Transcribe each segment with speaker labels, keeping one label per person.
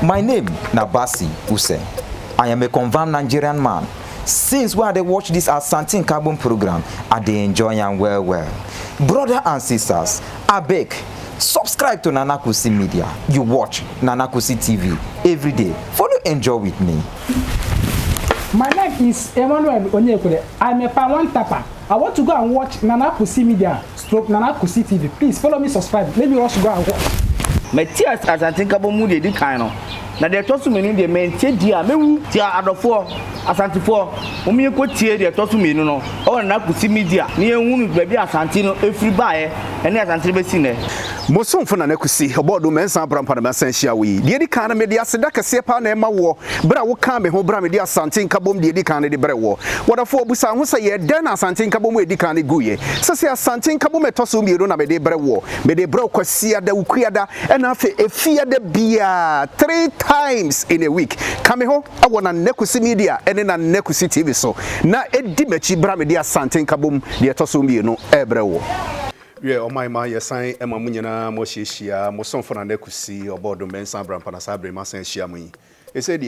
Speaker 1: My name Nabasi Use. I am a convert Nigerian man. Since when they watch this Asante Nkabom program, I they enjoy and well. Brother and sisters, I beg, subscribe to KUSI Media. You watch KUSI TV every day. Follow, enjoy with me.
Speaker 2: My name is Emmanuel Onyekure. I'm a Pan Tapper. I want to go and watch KUSI Media stroke KUSI TV. Please follow me, subscribe. Let me rush go and watch.
Speaker 3: My tears as I think about moody the kind of. Now they told me the men dear me tia adofo Asante for omi ko tie they told me no or KUSI Media near whom baby Asante no every buy and Asante be seen.
Speaker 4: Moson for KUSI about the men's Brampa Sensia we. The kind of media Sedaka Sepa Nema war, but I will come home Bramedia Asante Nkabom the kind of the brewo. What a four Busan was a year, then Asante Nkabom the kind of guye. So say Asante Nkabom tosumi runa me de brewo, me de broke sia de uquiada, and after a fear the beer 3 times in a week. Come home, I want KUSI Media and then KUSI TV so. Na edimechi Bramedia Asante Nkabom the tosumi no ebrewo. Yeah, oh my sign Emma Munina Moshia, Moson for KUSI or Bodo Mensa Brampana Sabre Masan Shiami. He said,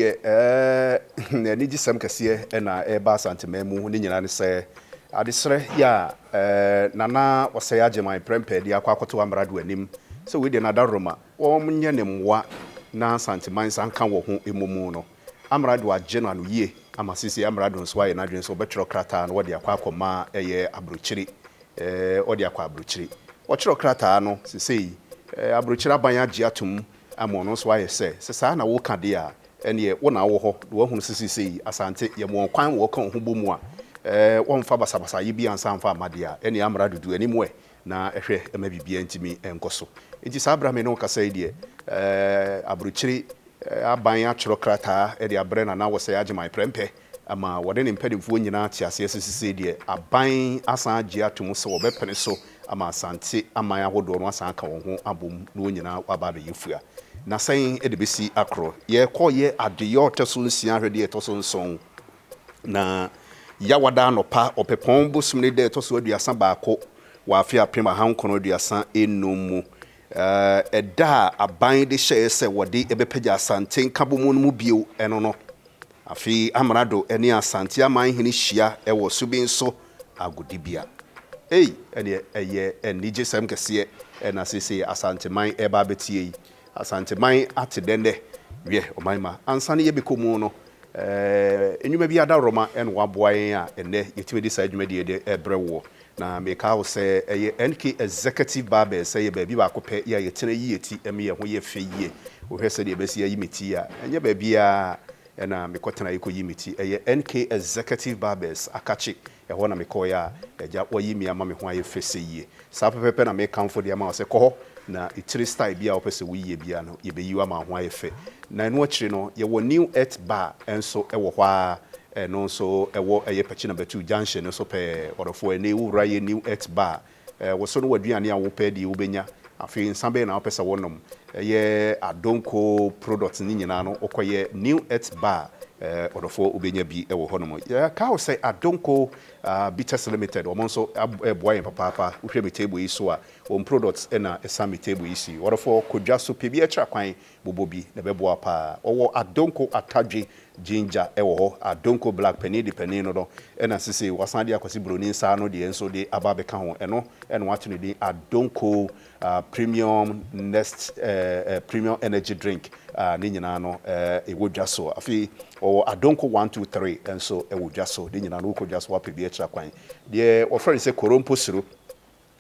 Speaker 4: need some cassia and a bass antimemu, Nina say, I disre, Nana was say, my prempe, the aqua to Amradu and him. So we did another Roma, or Munyanem wa, na Santimines and Kawo Imumono. Amradu general ye, Amasisi Amradun's why and Adrian so better crata and what the aqua ma a year abruchiri. Odia kwa abruchiri ochiro krata no se sei abruchira banya giatum amono so aye se sa na wo ka de a ene wo na wo ho wo hunu sei Asante ye mo kwan wo kan ho bomu a wo mfa basabasa ye bi ansa mfa amade a ene amra dudu animwe na ehwe ema bibia ntimi enkoso enti sa abra me no kasa de abruchiri abanya chiro krata e de abre na wo se age my prempe ama wode ne mpedimfo nyina ti ase sesese de aban asan age atom so obepene so ama Asante aman ahodo no asan ka won ho abom no nyina waba be yefua na san e de besi akro ye ko ye adeyo oteso nsia hwede etoso nson na ya wada no pa opepon bosum ne de etoso aduasa baako wa afia prima hankono aduasa enumu eda aban de hye se wode ebepagya Asante Nkabom no mu bio eno no afi amrado eni Asante aman hini hia ewo subin so agodibia ene eye enije sem kese na sese Asante man eba betie Asante man atedende wie omanma ansane ye bekomu no enwuma bi ada roma en waboan a ene yetimedi sa adwuma de ebrewo na meka wo se eye NK executive barber say ye baabi ba kopɛ ya yetena yiyeti eme ye ho ye feyie wo hwese de besi ayi meti a enye baabi a na mekotena yikoyi meti eye NK executive barbers akachi ho na mekoya eja oyi mi ama me ho aye feseyie sa pepepe na me kamfo de ama wo se kɔ na itiri style bia wo pese wiye bia no ye beyiwa ma ho aye fe na eno akiri no ye wo new earth bar enso ewo hɔ a no so ewo eye pechi number 2 junction no so pe orofo ene wura ye new earth bar wo so no waduane a wo pe di wo benya afi nsambe na wo pese wonom eye adonko product ni nyina no okoye new earth bar orofo obenya bi ewo honom ya ka wo say adonko bitters limited o monso boy papa uhwe me table iso a on products na esame table isi orofo kodwa so pe bi etra kwan bobobi na bebo apa owo adonko atadwe ginger ewo ho adonko black penny de penny no do na sisi wasan de akwasi broni nsa no de enso de ababe ka ho eno watu ne de adonko premium next premium energy drink ni nyina no ewodwa so afi o adonko 1 2 3 enso ewodwa so de nyina no kodwa so ape bi etra kwan de offer se korompo siro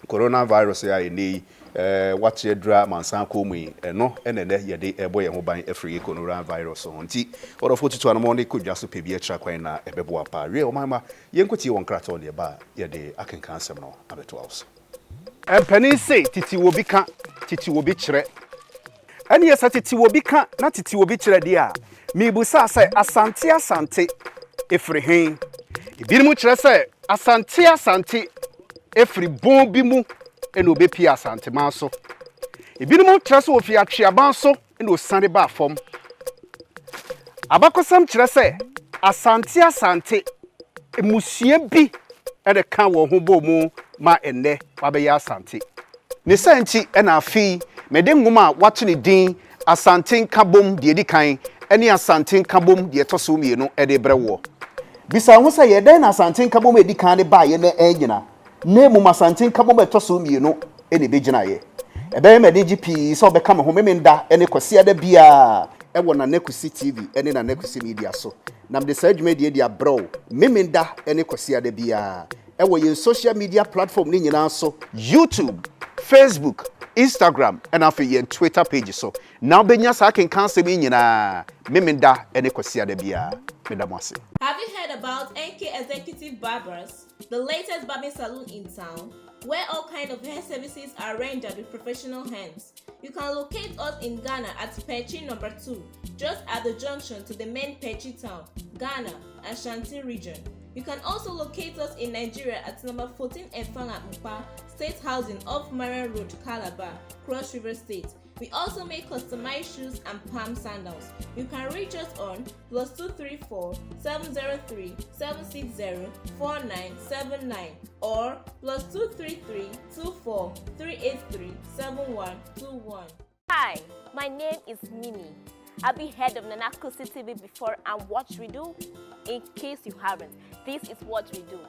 Speaker 4: coronavirus ya eni what ye dra mansan komu eno enene ye de ebo ye ho ban afri coronavirus so nti orofo tutu anamo ne kodwa so pe bi etra kwan na ebebo apa re o mama ye nkoti won krato le ba ye de akenkan asem no abeto house empani say titi wo bi ka titi wo bi kire eni ye sa titi wo bi ka na titi wo bi kire de a mebusa say Asante efri hen ibirimu kire say Asante efri bon bi mu eno bepi Asante man so ibirimu kire say ofi atweaban so eno sande ba fom abakosam kire say Asante emusie bi ene kan wo ho bo mu ma enne wabeya Asante ne santi ena afi mede ngoma wato ne din Asante Nkabom de di kan ene Asante Nkabom de toso mienu e de brewo bisa ho se ye den Asante Nkabom edi kan de ba ye na anyina na mu Asante Nkabom toso mienu ene begina ye ebe me de GP so be kama ho memenda ene kwase ada bia e wo na KUSI TV ene na KUSI media so nam de sadwuma de dia bro memenda ene kwase ada bia e wo ye social media platform ni nyina so YouTube, Facebook, Instagram and afi yen Twitter page so now benya sa ken cancel me nyina memenda ene kwase ada bia medamase.
Speaker 5: Have you heard about NK Executive Barbers, the latest barbing salon in town, where all kinds of hair services are rendered with professional hands? You can locate us in Ghana at Pechi number 2, just at the junction to the main Pechi town, Ghana, Asante region. You can also locate us in Nigeria at number 14 Efanga Mpa, State Housing off Marian Road, Calabar, Cross River State. We also make customized shoes and palm sandals. You can reach us on +234 703 760 4979 or +233 24 383 7121.
Speaker 6: Hi, my name is Mimi. I've been head of KUSI TV before, and what we do, in case you haven't, this is what we do.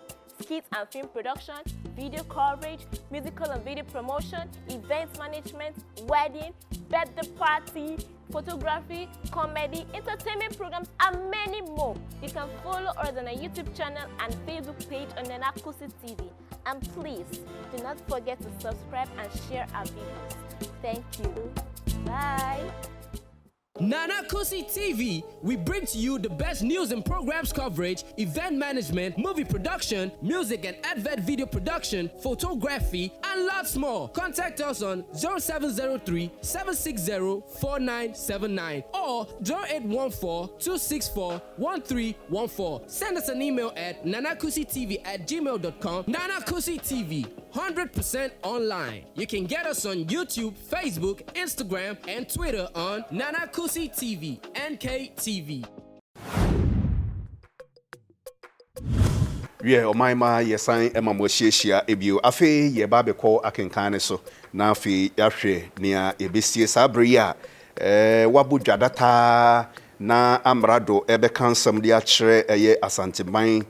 Speaker 6: Skits and film production, video coverage, musical and video promotion, event management, wedding, birthday party, photography, comedy, entertainment programs, and many more. You can follow us on our YouTube channel and Facebook page on KUSI TV. And please, do not forget to subscribe and share our videos. Thank you. Bye.
Speaker 7: KUSI TV, we bring to you the best news and programs coverage, event management, movie production, music and advert video production, photography, and lots more. Contact us on 0703 760 4979 or 0814 264 1314. Send us an email at nanakusitv@gmail.com. KUSI TV, 100% online. You can get us on YouTube, Facebook, Instagram, and Twitter on KUSI TV, NKTV.
Speaker 4: Yeah, o my ma yesan ema mo hyiehia ebio afi ye ba be ko akenkan ne so na afi yahwe nia ebesie sabre ya wabudwa data na amrado ebe kansam dia kire eye asanteman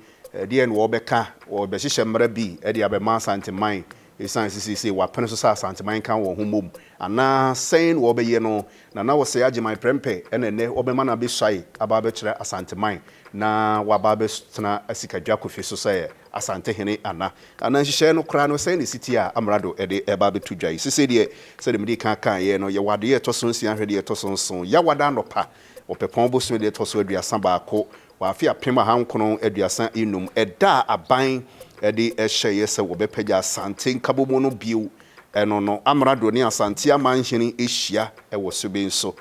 Speaker 4: de en wo beka wo be hyehyɛ mra bi de abema asanteman esan sisi wapene so sa asanteman kan wo homom ana sen wo be ye no na wo se age my prempe ene wo be ma na be swai aba be kire asanteman na waba be tena asikadwa kofi so say asante hene ana hyehyɛ no kra no sen ne siti a amrado de eba be tudwai sisi de se de medi kan ye no ye wade ye to so nsia hwede ye to so nso ya wada no pa opepon bo so de to so aduasa baako wafi apema hankono aduasa inum eda aban de ehye ye se wo be pagya Asante Nkabom no biu eno no amrado ne Asante amanhene ehia wo so be nso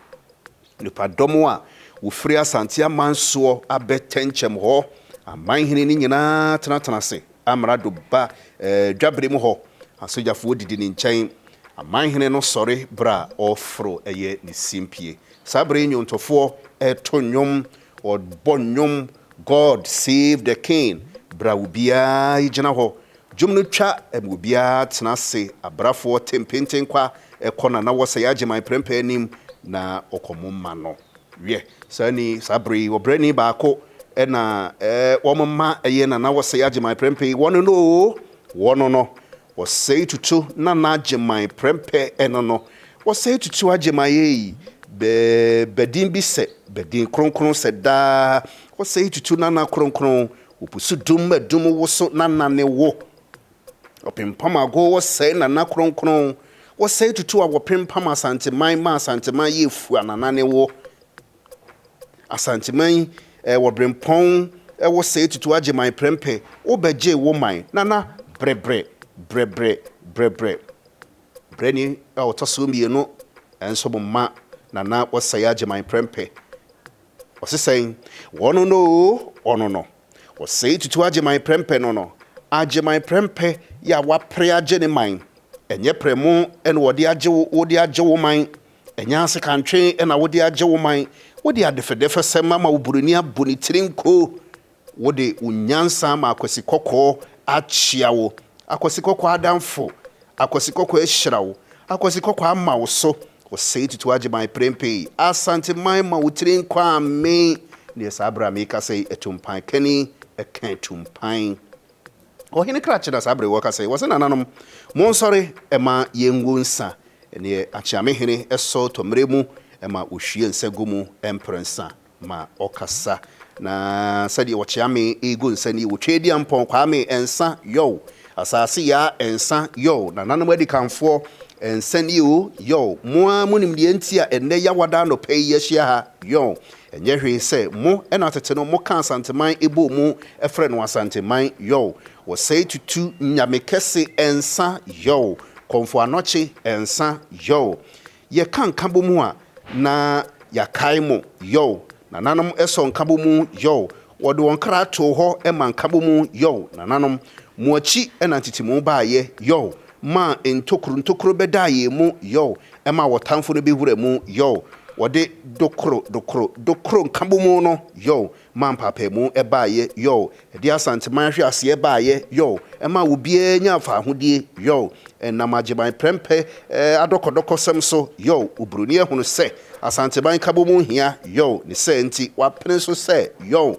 Speaker 4: nipa domo a wo firi Asante amanso abetenchem ho amanhene ni nyina tenatena se amrado ba dwabre mu ho asojafo didi ni nkyɛn amanhene no sɔre bra ofro eye ni simpie sabre nyontofo eto nwom odbonyom God save the king bra ubia igina ho jumno twa ubia tena se abrafo tempenten kwa ekona na wose yaje my prempe anim na okomumma no wie sani sabre obrani baako na womma eye na wose yaje my prempe wono no wose tutu na naje my prempe eno no wose tutu aje my bedin bi se bedin kronkron se da wose tutu na kronkron opusu dum woso na ne wo opempam ago wose na kronkron wose tutu a wopempam asanteman ma asanteman yefu anana ne wo asanteman wobrempon wose tutu age man prempe obeje wo man nana brebre breni otoso mienu enso bomma nana wose age man prempe osesen wono no wose tutu age man prempe no age man prempe ya wapre age ne man enye premu ene wodi age wo man enya ase kantwe ena wodi age wo man wodi adefedefe sema ma uburuni abuni tirinko wodi unyansa ma akwasi kokko achiawo akwasi kokko adamfo akwasi kokko ehirawo akwasi kokko amawo so was say to agyeman prempe asante man ma wotire nkwa me ne sabra me ka say etumpan kani eka etumpan ohene krache na sabre wo ka say was nananom mon sorry ema yengu nsa ne achiame hene eso tomremu ema ohwie nsagumu emprensa ma okasa na sadi wachiame ego nsa ni wotwedi ampon kwa me ensa yo asase ya ensa yo na nanom adi kanfo ensa ni yo mo amunim de ntia enne ya wada no pay ya hia ha yo enye hwe se mo ena tete no mo kan santeman ebo mu efre no asanteman yo wo say tutu nyame kese ensa yo konfo anoche ensa yo ye kan kabo mu a na ya kai mo yo na nanom eso nkabo mu yo wode won kra to ho e man kabo mu yo na nanom mo achi ena titimu ba ye yo ma ntokuru bedaye mu yo e ma wotamfo no behura mu yo wode dokro nkabo mu no yo ma mpapa mu e ba ye yo de asante man hwe ase e ba ye yo e ma wo bia nya fa ahodie yo na magyeban prempe adokodoko sem so yo ubruni ehunu se asante ban kabo mu hia yo ne se nti wapene so se yo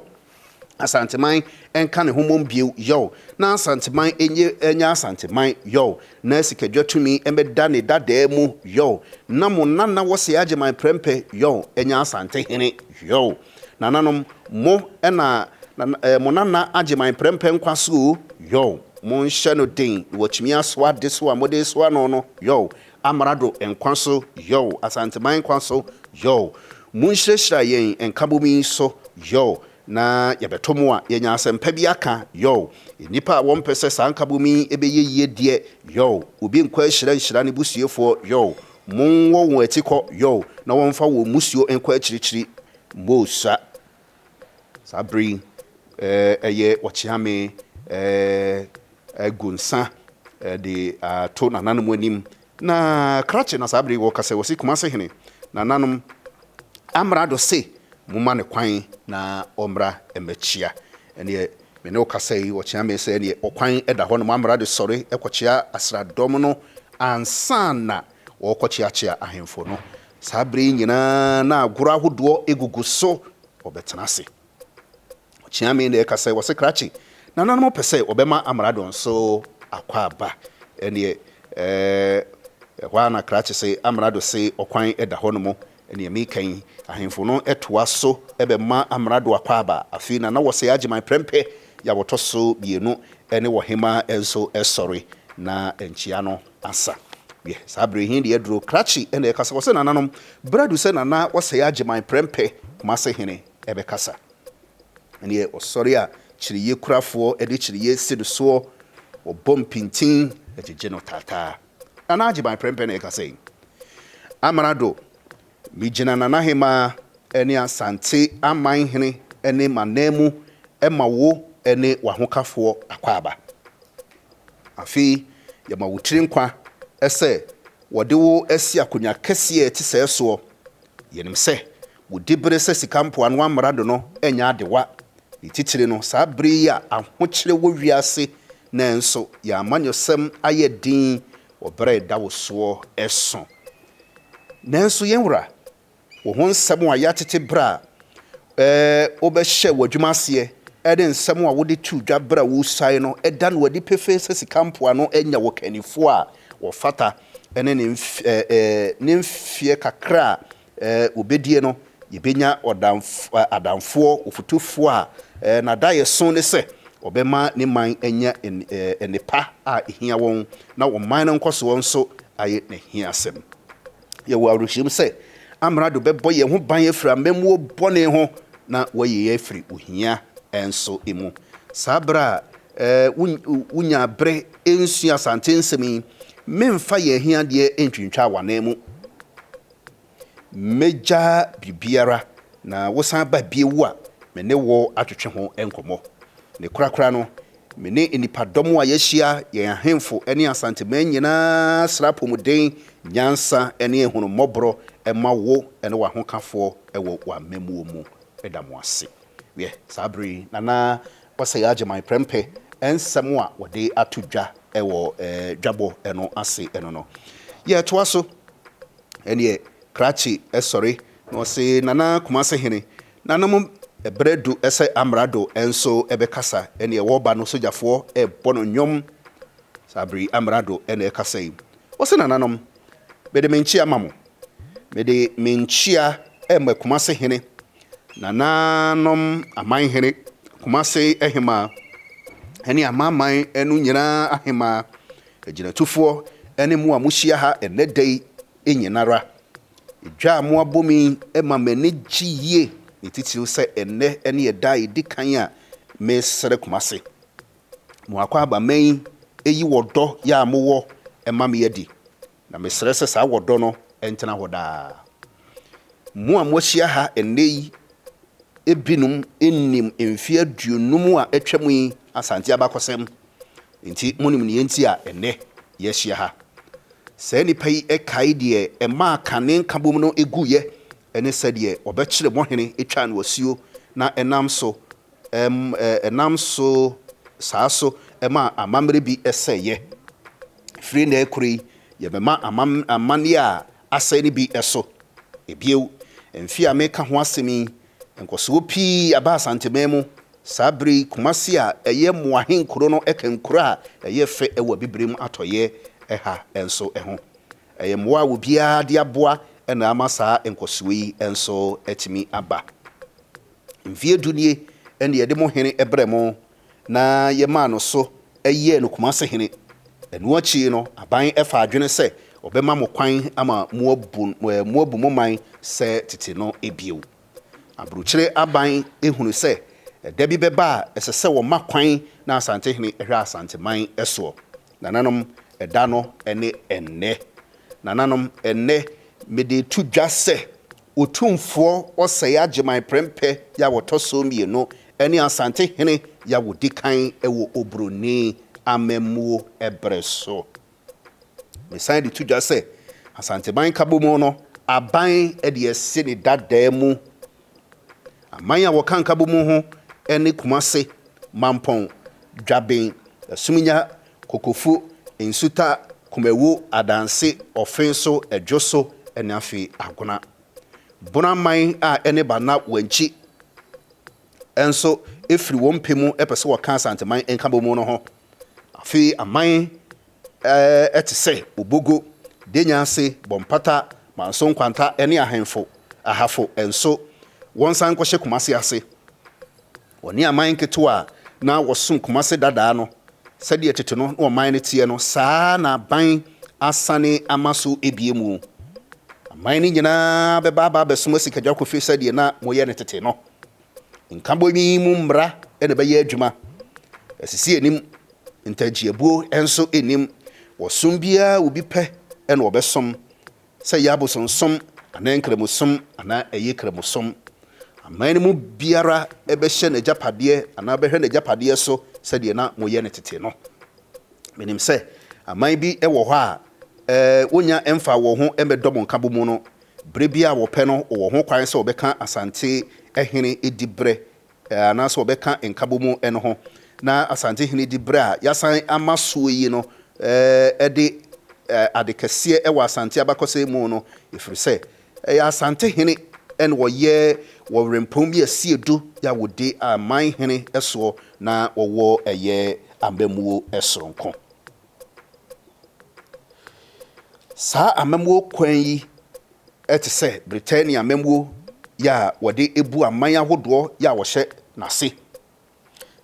Speaker 4: asante man enka ne homom bio yo na asante man enya asante man yo na sikadwatumi emeda ne dada mu yo na mo nana wo se agyeman prempe yo enya asante hene yo nananom mo ena mo nana agyeman prempe nkwaso yo mon shano din wochimi aswa deso amode so no yo amarado enkwaso yo asante man nkwaso yo mon hirehira yen enkabomi so yo na yabetomo a yenya asempa bi aka yo nipa won pese sankabumi ebeye yedie yo obi nkwa hira ne busuefo yo mon wo atiko yo na won fa wo musuo nkwa chirichiri mbosa sabri eye wachiame gunsa de to nananum anim na krache na sabri wo kase wosi kuma se hene nananum amrado se muma ne kwan na omra emechia ene me ne okasai wo chia me se ene okwan eda ho no mamra de sori ekochia asradom no ansana wo kochia chia ahemfo no sabri nyina na agura hodo egugu so obetena se chia me ne kasai wo se krachi na nanamo pese obema amrado nso akwaba ene wana krachi se amrado se okwan eda ho no mo ene me kan ahemfo no etoa so ebe ma amrado akwaba afina na wo se agyeman prempe ya wotoso bienu ene wo hema enso esori na enchia no asa ye sabre hin de edro krachi ene e kasa wo se nananom bradu se nana wo se agyeman prempe kuma se hene ebe kasa ene osori a chiriye kurafo ede chiriye seduso wo bompintin ejeje no tata na agyeman prempe ne kasa amrado mijina na hema ene asante aman hene ene manemu emawo ene wahokafo akwaba afi ya mawutire nkwa ese wode wo asi akonya kese eti seso yenim se wodibere se sikampo anu amrado no enya adewa ititire no sabri ya ahokyere wo wiase na enso ya amanyosem ayedin obre dawoso eso nanso yenwura wo hon nsɛm a yɛatete bra obɛhyɛ wadwumase ɛde nsɛm a wode tu dwa bra wo sai no ɛda no wadi pefe sɛ sikampoa no anya wo kanifo a wo fata ɛne ne mfie kakra obedie no yebenya adamfo ofutufo a na da yɛ so ne sɛ obɛma ne man anya enipa a ehia won na wo man no nkoso won so aye ne hia asɛm ye wo awruhim sɛ amrado bɛbɔ ye ho ban afira memuo bɔne ho na wɔyɛ afiri ohia enso emu sabra wunya bre ensu asante nsemi memfa ye hia de entwintwa wanemu meja bibiara na wosan ba biewu a me ne wo atwetwe ho enkomo ne kurakura no me ne enipadom a yehia ye ahemfo ene asante man nyina srapomuden nyansa ene ehunu mobro ema wo ene wa hokafo ewo wa memuo mu edamo ase we sabri nana wasa ya agyeman prempe ensem a wode atodwa ewo dwabo eno ase eno no ye to aso ene krachi sorry no say nana kumase hene nanam ebredu ese amrado enso ebekasa ene wo ba no sojafo bono nyom sabri amrado ene kasa yi wo se nananom bede menchia mamo bede menchia kumase hene nananom aman hene kumase ehima ene amaman enu nyina ahima ejina tufo ene mu amuhia ha ene dei enyinara edwa mo abomi ema mani giye ne titiri se ene eda edi kan a mesere kumase mo akwa ba man eyi wodo ya mowo ema me yadi na mesere se sa wodo no entena hoda mo amohia ha ene yi ebinum ennim emfie aduonum a atwam yi asante abakosem nti monim ne yenti a ene yehia ha se ni pai ekai de ema kane Nkabom no eguye ene se de obekire mohene etwa no wasuo na enam so saaso ema amamre bi eseye free na ekuri ye bema amane a asani bi eso ebiew emfi ameka ho asemi enkoso pi aba Asante memu sabri kumasi a eye moahen kuro no ekenkura eye fe ewa bibrem atoye eha enso eho mwa wo bia de aboa na amasa enkosuyi enso etimi aba mfie dunie ene ye de mo hene ebremo na ye ma no so eye no kumase hene enu achi no aban efa adwene se obema mo kwan ama mo abu mo man se tete no ebiew abruchire aban ehunu se da bi beba esese wo makwan na Asante hene ehwe Asante man eso nananom eda no ene nananom ene mede tu dwase otumfo osaya ageman prempe ya wotoso mieno ene Asante hene ya wodikan ewo obroni amemmuo ebreso mesan de tu dwase Asante ban Nkabom no aban ede ese ne dadamu aman ya wokan Nkabom ho ene kumase mampon dwaben suminya kokofu ensuta kumewu adanse ofenso edwoso ene afi agona bonaman a ene bana wanchi enso efri wompemu epese wokan Asante man Nkabom no ho afi aman etese obogo denyase bompata manso nkwanta ene ahafo enso wonsan kwhye kumase ase woni aman ketewa na wosun kumase dada no sede tete no oman ne tie no saa na ban asane amaso ebiemu aman ni nyina beba besuma sikadwa kofi sede na moye ne tete no Nkabom mu mbra ene beye adwuma asisi enim ntagiabuo enso enim wosun bia obi pe ene obesom se ya bosonsom ana nkremosom ana eyekremosom aman mu biara ebehye na japade ana behwe na japade so sede na moye ne tete no menim se aman bi ewo ho a wonya emfa wo ho emedom Nkabom no brebia wo pe no wo ho kwan se obeka Asante ehene edibre ana so obeka Nkabom eno ho na Asante hene edibre a yasan amaso yi no ede adekese ewo Asante abakose mu no ifiri se Asante hene en wo rempom bi asiedu ya wode aman hene eso na wo eye ambemuo esronko sa amemwo kwan yi etese Britannia amemwo ya wode ebu aman ahodo ya wo hye nase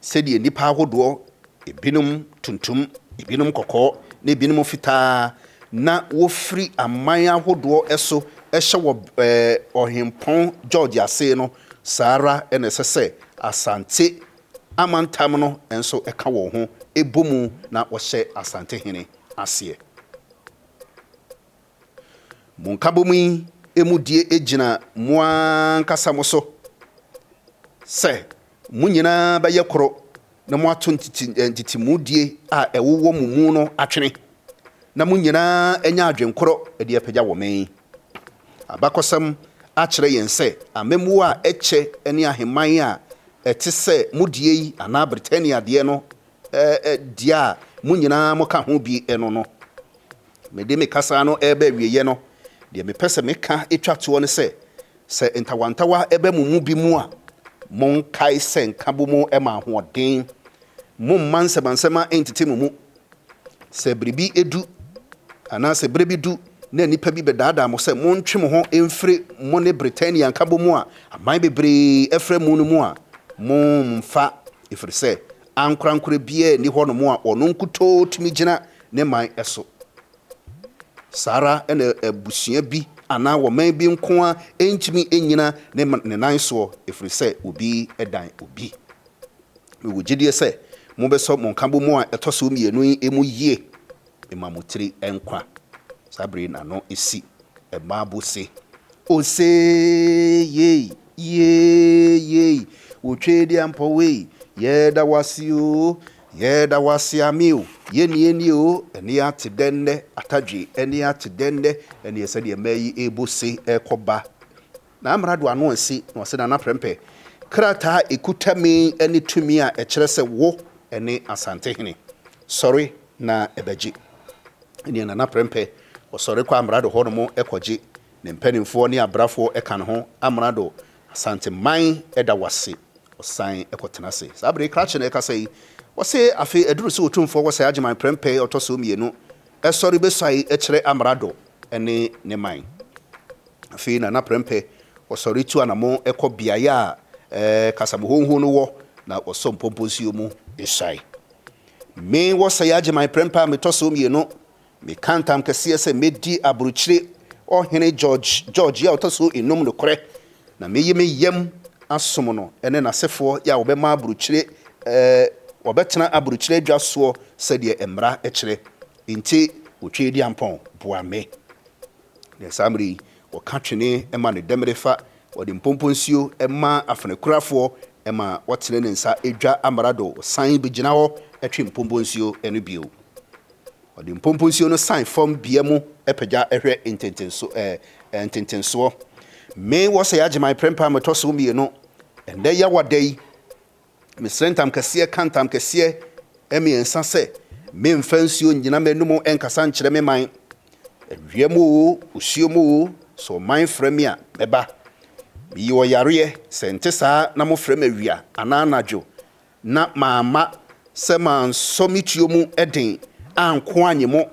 Speaker 4: sedi nipa ahodo ebinum tuntum ebinum kokko na ebinum fita na wo free aman ahodo eso ehye wo ohempon George ase no sara enesese Asante amantam no enso eka wo ho ebomu na wo hye Asante hene ase Nkabom emudie ejina moankasa moso se munyina baye koro na mo ato ntitimudie a ewowo mumu no atwene na munyina enya adwenkoro ede apagya wo men abakosam akire yense amemu a eche ene aheman a etise mudie yi ana Britannia de no dia munyina moka ho bi eno no mede me kasa no ebe wieye no deɛ mepɛ sɛ meka etwa toɔ ne sɛ ntawantawa ebe mu bi mu a monkae sɛ Nkabom mu ɛma ahoɔden momma nsɛmansɛma entete mu sɛ biribi edu anaasɛ bere bi du na nipa bi bɛdaadaa mo sɛ montwe mo ho emfiri mo ne Britannia Nkabom mu a aman bebree ɛfrɛ mu no mu a momfa ɛfiri sɛ ankorankora biara ni hɔ no mu a ɔno nkutoo tumi gyina ne man ɛso sara ɛna abusua bi anaa wɔman bi nko a ɛntumi ɛnyina ne nan soɔ ɛfiri sɛ obi ɛdan obi mewɔ gyidie sɛ mobɛsɔ mo Nkabom mu a ɛtɔ so mmienu yi emu yie ɛma mo tiri ɛnkwa sabre na no esi ɛmaabo se ose ye wotwe dia mpɔwe yɛda wasio yɛda wasiamio yɛni o ɛni ate dɛnnɛ atadwe ɛni ate dɛnnɛ ɛni ɛsɛ deɛ mayi ebo se ɛkɔba na amrado ano nsi na ɔsɛ na naprɛmpɛ krata ekutami ɛni tumi a ɛkyerɛ sɛ wo ɛni Asante hene sɔre na ɛbɛgye ɛni na naprɛmpɛ ɔsɔre kɔ amrado hɔ no mo ɛkɔgye ne mpanimfoɔ ne abrafoɔ ɛka ne ho amrado Asante man ɛda wase ɔsan ɛkɔtena se sabre krakye na ɛka sɛ wɔse afi aduru sɛ otumfoɔ wɔsɛ agyeman prɛmpɛ ɔtɔ so mmienu ɛsɔre besai ɛkyerɛ amrado ɛne ne man afi na prɛmpɛ ɔsɔre tu anamo ɛkɔ biaye a kasamohonho no wɔ na ɔsɔ mpomponsuo mu esai me wɔsɛ agyeman prɛmpɛ metɔ so mmienu me kantam kɛseɛ sɛ medi aburukyire ɔhene George ya ɔtɔ so enum no korɛ na me yam asom no ɛne n'asefoɔ ya wɔbɛma aburukyire wɔbɛtena aburukyire dwa soɔ sɛdeɛ mmara ɛkyerɛ nti wotwe di ampɔn boa me ne samri wɔka twene ɛma ne dɛmrefa wɔde mpomponsuo ɛma afenekurafoɔ ɛma wɔtene ne nsa edwa amrado san bi gyina hɔ ɛtwe mpomponsuo ɛno bio wɔde mpomponsuo no san fam bia mu ɛpagya ɛhwɛ ntentensoɔ me wɔsɛ agyeman prɛmpa metɔ so mmienu ɛndɛ ya wadai mesrentam kɛseɛ kantam kɛseɛ ɛmiɛnsa sɛ memfa nsuo nyina m'anum ɛnkasa nkyerɛ me man awia mu o osuo mu o so man frɛ me a mɛba meyi wɔ yareɛ sɛ nte saa na mofrɛ me awia anaa anadwo na maama sɛ mansɔ me tuo mu ɛden anko anye mo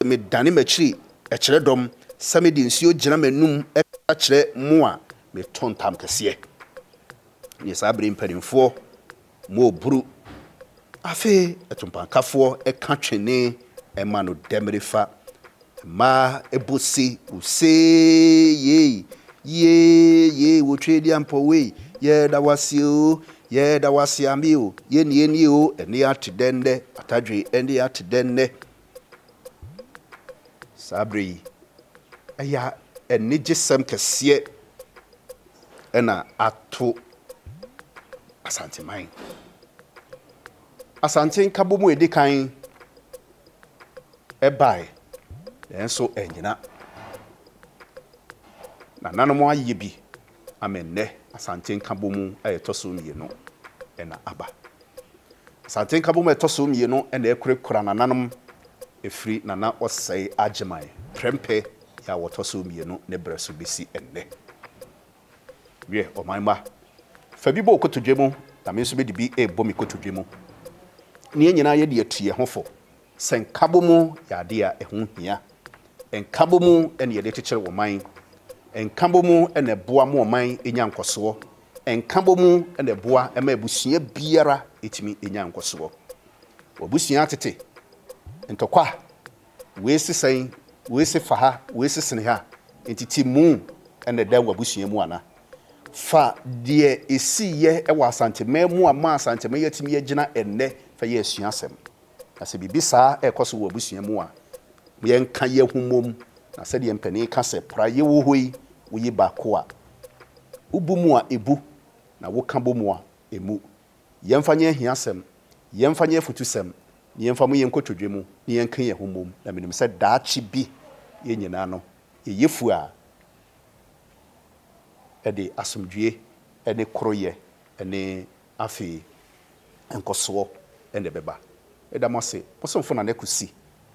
Speaker 4: me dane m'akyiri ɛkyerɛ dɔm sɛ me de nsuo gyina m'anum ɛka kyerɛ mo a me tontam kɛseɛ ne saa bere mpanimfoɔ mo buru afi etumpankafoɔ ɛka twene ɛma no dɛmrefa ma ebosi use ye wotwe di ampɔwe ye da wasio ye da wasiamio ye ni o ɛne ate dɛndɛ atadwe ɛne ate dɛndɛ sabri ɛya ɛne gyesɛm kɛseɛ ɛna ato Asante man Asante Nkabom mu edi kan ɛbae ɛnso ɛnyina na nanom ayɛ bi amennɛ Asante Nkabom mu ɛyɛtɔ so mmienu ɛna aba Asante Nkabom ɛtɔ so mmienu ɛna ɛkurekura nananom efiri nana ɔsɛe agyeman prɛmpɛ ya wɔtɔ so mmienu ne brɛ so besi ɛnnɛ wie ɔmanma fabi bo kotodwe mu na me nso be di bi ebo mi kotodwe mu ne nyina ye de atie ho fo sɛ Nkabom mu ya de a ɛho hia Nkabom mu ɛne ye de tekyere wo man Nkabom mu ɛne boa mo man enya nkoso Nkabom mu ɛne boa ɛma abusua biara etimi enya nkoso obusua tete ntokwa we sisen we se faha we sisen ha entiti mu ɛne da wabusua mu ana fa de esiye ɛwɔ Asante mu ama Asante yɛtimi yɛgyina ɛnnɛ fa yɛ asuasɛm ase bibi saa ɛkɔso wɔ abusua mu a yɛnka yɛ humom na sɛ deɛ mpani ka sɛ pra yɛ wo hoi wo yi baako a ubu mu a ebu na wo ka bɔ mu a emu yɛmfa nyɛ hiasɛm yɛmfa nyɛ futusɛm yɛmfa mu yɛnkotodwe mu ne yɛnka yɛ humom na menim sɛ daakye bi yɛ nyina no yɛfu a ɛde asomdwie ɛne koroyɛ ɛne afi nkosoɔ ɛne bɛba ɛdamase posomfo na ne KUSI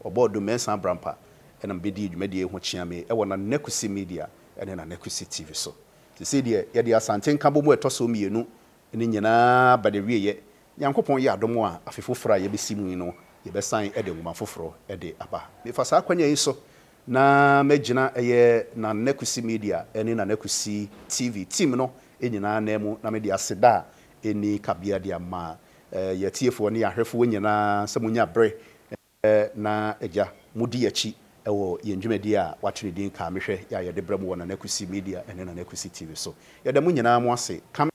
Speaker 4: ɔbɔ do mensa brampa ɛna mbɛdi dwumadie ho kyiame ɛwɔ na NEKUSI media ɛne na NEKUSI TV so te sɛ deɛ yɛde Asante Nkabom ɛtɔ so mmienu ne nyinaa ba de wieyɛ Nyankopɔn yɛ adom a afe foforɔ a yɛbɛsi mu no yɛbɛsan ɛde nwoma foforɔ ɛde aba mefa saa kwanya yi so na mɛgyina ɛyɛ na NEKUSI media ɛne na NEKUSI TV team no nyinaa na mu na mede aseda ɛni kabea de ama yɛtiefoɔ ne yɛahwɛfoɔ nyinaa sɛ munya brɛ na agya mudi akyi ɛwɔ yɛn dwumadi a watwene din ka mehwɛ yɛ yɛde brɛ mu wɔ na NEKUSI media ɛne na NEKUSI TV so yɛda mu nyinaa mu ase kam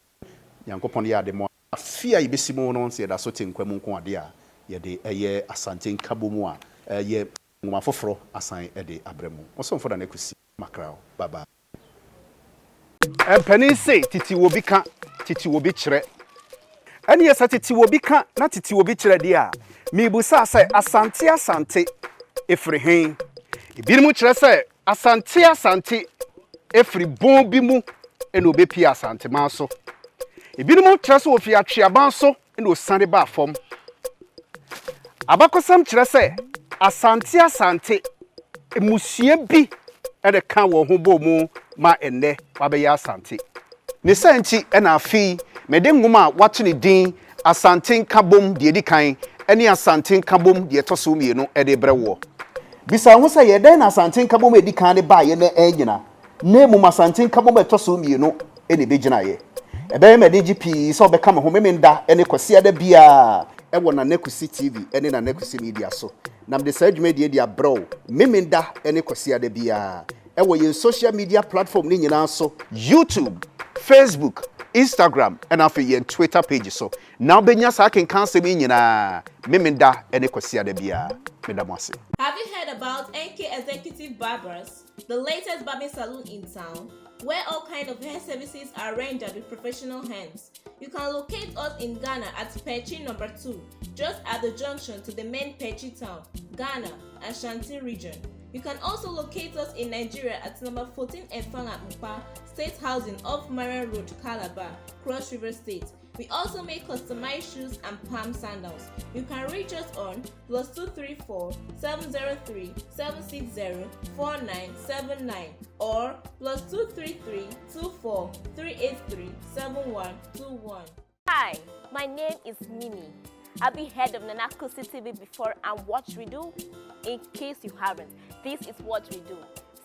Speaker 4: Nyankopɔn yɛ ade mu afia yɛbɛsi mu no sɛ yɛda so te nkwa mu nko ade a yɛde ɛyɛ Asante Nkabom a ɛyɛ nwoma foforɔ asan ɛde abrɛ mu ɔsɔmfo na NEKUSI makrao baba ɛmpani se titi wo bi ka titi wo bi kyerɛ ɛne yɛ sɛ titi wo bi ka na titi wo bi kyerɛ deɛ a mibusa sɛ asante efiri hen ebinom kyerɛ sɛ asante efiri bon bi mu ɛna obepia asante man so ebinom kyerɛ sɛ ofi atweaban so ɛna osane ba fam abakosam kyerɛ sɛ asante emusua bi ɛde ka wɔ ho bɔ mu ma ɛnɛ wabɛyɛ asante ne sɛnti ɛna afi mede nwoma a wato ne din Asante Nkabom deɛ di kan ɛne Asante Nkabom deɛ ɛtɔ so mmienu ɛde brɛ wɔ bisa ho sɛ yɛdɛn na Asante Nkabom edi kan de ba yɛ na ɛnyina na mu Asante Nkabom ɛtɔ so mmienu ɛne bɛgyina yɛ ɛbɛyɛ mɛde GP sɛ ɔbɛka me ho memenda ɛne kwasi ada bia ɛwɔ na NEKUSI TV ɛne na NEKUSI media so na mede saa dwumadie de abrɛw memenda ɛne kwasi ada bia ɛwɔ yɛn social media platform ne nyinaa so YouTube, Facebook, Instagram and after your Twitter page so. Now benya sa ken cancel me nyina memenda ene kwasi da bia medamase.
Speaker 5: Have you heard about NK Executive Barbers, the latest barbing salon in town, where all kind of hair services are rendered with professional hands? You can locate us in Ghana at Pechi number 2, just at the junction to the main Pechi town, Ghana, Asante region. You can also locate us in Nigeria at number 14 Efanga Mpa, State Housing off Marian Road, Calabar, Cross River State. We also make customized shoes and palm sandals. You can reach us on +234 703 760 4979 or +233 24 383 7121.
Speaker 6: Hi, my name is Mimi. I've been head of NEKUSI TV before and what we do, in case you haven't, this is what we do.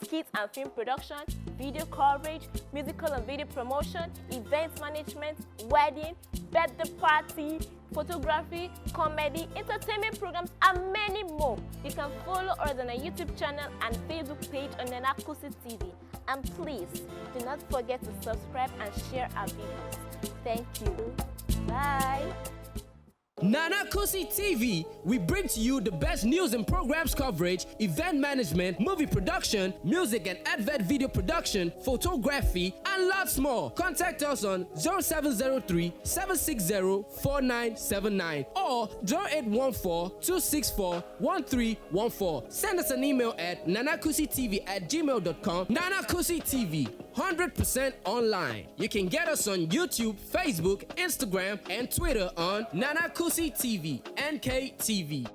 Speaker 6: Skits and film production, video coverage, musical and video promotion, event management, wedding, birthday party, photography, comedy, entertainment programs, and many more. You can follow us on our YouTube channel and Facebook page on NEKUSI TV. And please, do not forget to subscribe and share our videos. Thank you. Bye.
Speaker 7: KUSI TV, we bring to you the best news and programs coverage, event management, movie production, music and advert video production, photography, and lots more. Contact us on 0703 760 4979 or 0814 264 1314. Send us an email at nanakusitv@gmail.com. KUSI TV, 100% online. You can get us on YouTube, Facebook, Instagram, and Twitter on NEKUSI TV, NKTV.